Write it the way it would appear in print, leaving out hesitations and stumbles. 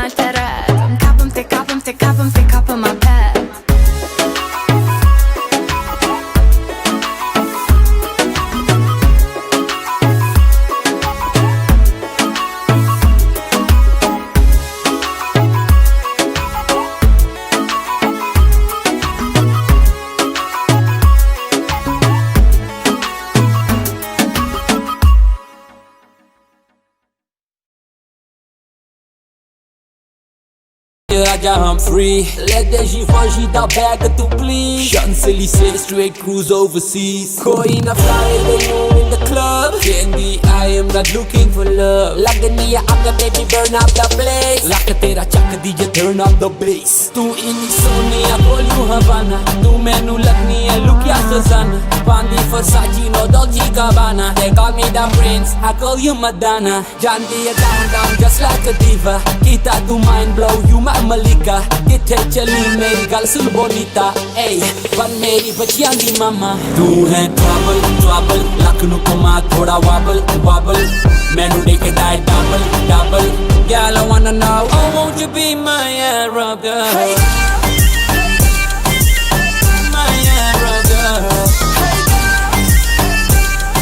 aș te arăt. Îmi capă my pet. Raja, I'm free. Let the Givenchy da bag to please. Champs-Élysées, straight cruise overseas. Coin a fly, they know in the club. Candy, I am not looking for love. Lagniya aapka baby, burn up the place. Lakh tera chak diye, turn up the bass. Tu inni Sonia, call you Havana. Tu mainu lagniya, look ya Susanna. Pandi Versace, no Dolce Gabbana. They call me the prince, I call you Madonna. Janti down, down, just like a diva. Kita tu mind blow, you my Malika. Kithe chali meri gal sun bonita. Ay, ban meri bachiyan di mama. Tu hai trouble, trouble. Lakh nu koma thoda wobble, wobble. Mainu dekhe die double, double. Girl, I wanna know, oh, won't you be my Arab girl? Hey.